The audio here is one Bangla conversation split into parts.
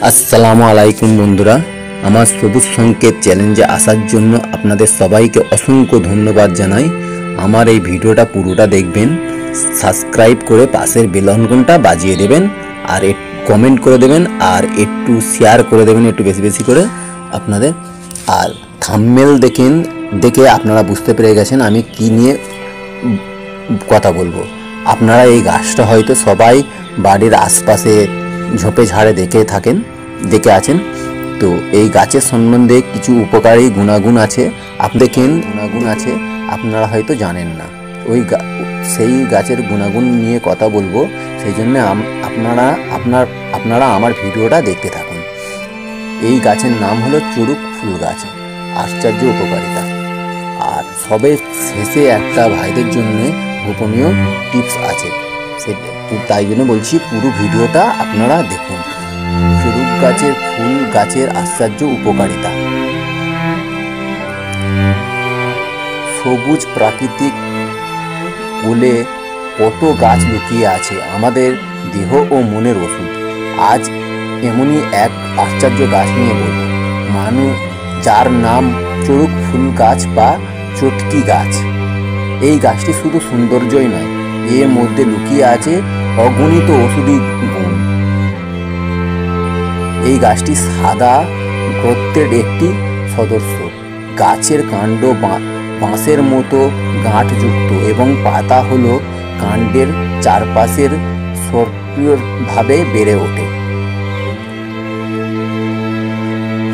আসসালামু আলাইকুম বন্ধুরা, আমার সবুজ সংকেত চ্যালেঞ্জে আসার জন্য আপনাদের সবাইকে অসংখ্য ধন্যবাদ জানাই। আমার এই ভিডিওটা পুরোটা দেখবেন, সাবস্ক্রাইব করে পাশের বেল আইকনটা বাজিয়ে দেবেন, আর কমেন্ট করে দেবেন, আর একটু শেয়ার করে দেবেন একটু বেশি বেশি করে আপনাদের। আর থাম্বনেল দেখে আপনারা বুঝতে পেরে গেছেন আমি কি নিয়ে কথা বলবো। আপনারা এই গাছটা হয়তো সবাই বাড়ির আশপাশে ঝোপে ঝাড়ে দেখে আছেন। তো এই গাছের সম্বন্ধে কিছু উপকারী গুণাগুণ আছে, আপনারা হয়তো জানেন না। সেই গাছের গুণাগুণ নিয়ে কথা বলবো, সেই জন্য আপনারা আমার ভিডিওটা দেখতে থাকুন। এই গাছের নাম হলো চড়ুক ফুল গাছ। আশ্চর্য উপকারিতা। আর সবে শেষে একটা ভাইদের জন্য গোপনীয় টিপস আছে, তাই জন্য বলছি পুরো ভিডিওটা আপনারা দেখুন। চড়ুক গাছের ফুল গাছের আশ্চর্য উপকারিতা। সবুজ প্রাকৃতিক কোলে কত গাছ লুকিয়ে আছে, আমাদের দেহ ও মনের ওষুধ। আজ এমনই এক আশ্চর্য গাছ নিয়ে বলব, যার নাম চড়ুক ফুল গাছ বা চটকি গাছ। এই গাছটি শুধু সৌন্দর্যই নয়, এর মধ্যে লুকিয়ে আছে অগণিত ওষুধি গুণ। এই গাছটি সাদা গোত্রের একটি সদস্য। গাছের কাণ্ড বাঁশের মতো গাঁটযুক্ত এবং পাতা হলো কাণ্ডের চারপাশের সক্রিয়ভাবে বেড়ে ওঠে।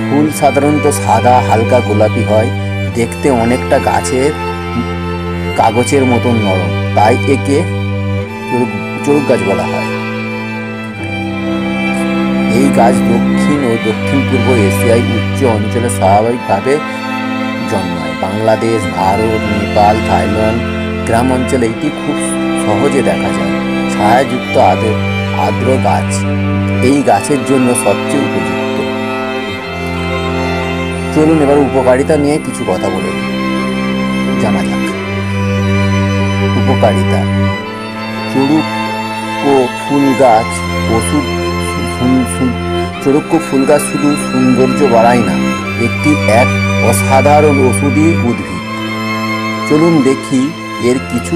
ফুল সাধারণত সাদা হালকা গোলাপি হয়, দেখতে অনেকটা কাগজের মতো নরম, তাই একে চড়ুক গাছ বলা হয়। এই গাছ দক্ষিণ ও দক্ষিণ পূর্ব এশিয়ায় উচ্চ অঞ্চলে স্বাভাবিকভাবে জন্মায়। বাংলাদেশ, ভারত, নেপাল, থাইল্যান্ড গ্রাম অঞ্চলে এটি খুব সহজে দেখা যায়। ছায়াযুক্ত আর্দ্র গাছ, এই গাছের জন্য সবচেয়ে উপযুক্ত। চলুন এবার উপকারিতা নিয়ে কিছু কথা বলে জানা যাক। উপকারিতা। চড়ুক ফুল গাছ শুধু সৌন্দর্য বাড়ায় না, এক অসাধারণ ওষুধি উদ্ভিদ। চলুন দেখি এর কিছু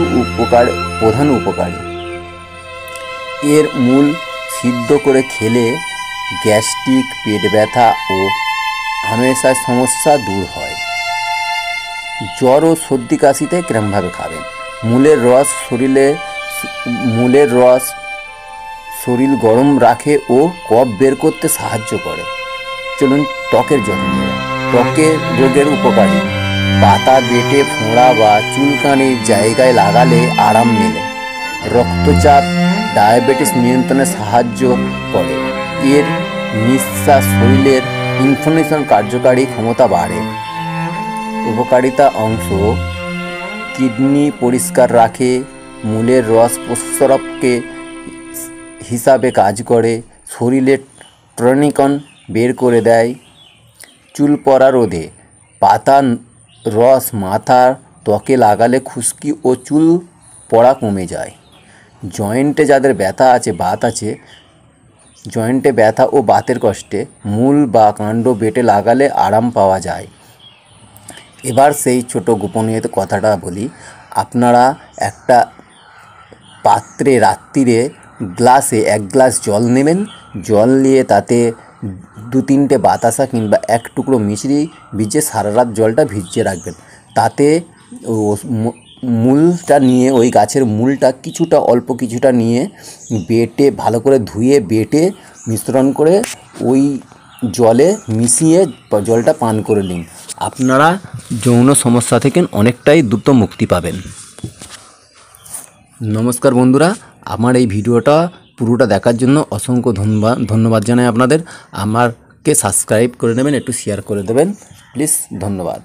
প্রধান উপকারী। এর মূল সিদ্ধ করে খেলে গ্যাস্ট্রিক, পেট ব্যথা ও হামেশার সমস্যা দূর হয়। জ্বর ও সর্দি কাশিতে কিরমভাবে খাবেন। মূলের রস শরীর গরম রাখে ও কফ বের করতে সাহায্য করে। চলুন ত্বকের যত্ন। ত্বকের রোগের উপকারী। পাতা বেটে ফোঁড়া বা চুলকানির জায়গায় লাগালে আরাম মেলে। রক্তচাপ, ডায়াবেটিস নিয়ন্ত্রণে সাহায্য করে। এর নিঃশ্বাস শরীরের ইনফ্লামেশন কার্যকারী ক্ষমতা বাড়ে। উপকারিতা অংশ: কিডনি পরিষ্কার রাখে, মূলের রস প্রস্রাবকে হিসাবে কাজ করে, শরীরে টনিকন বের করে দেয়। চুল পড়া রোধে, পাতার রস মাথার ত্বকে লাগালে খুশকি ও চুল পড়া কমে যায়। জয়েন্টে যাদের বাত আছে, জয়েন্টে ব্যথা ও বাতের কষ্টে মূল বা কাণ্ড বেটে লাগালে আরাম পাওয়া যায়। এবার সেই ছোট গোপনীয় কথাটা বলি। আপনারা একটা পাত্রে রাত্রিরে এক গ্লাস জল নেবেন। জল নিয়ে তাতে 2-3টে বাতাসা কিংবা এক টুকরো মিছরি ভিজিয়ে সারা রাত জলটা ভিজিয়ে রাখবেন। তাতে মূলটা নিয়ে, ওই গাছের মূলটা অল্প কিছুটা নিয়ে বেটে ভালো করে ধুয়ে বেটে মিশ্রণ করে ওই জলে মিশিয়ে জলটা পান করে নিন। আপনারা যৌন সমস্যা থেকে অনেকটাই দ্রুত মুক্তি পাবেন। নমস্কার বন্ধুরা, আমার এই ভিডিওটা পুরোটা দেখার জন্য অসংখ্য ধন্যবাদ জানাই আপনাদের। আমাকে সাবস্ক্রাইব করে নেবেন, একটু শেয়ার করে দেবেন প্লিজ। ধন্যবাদ।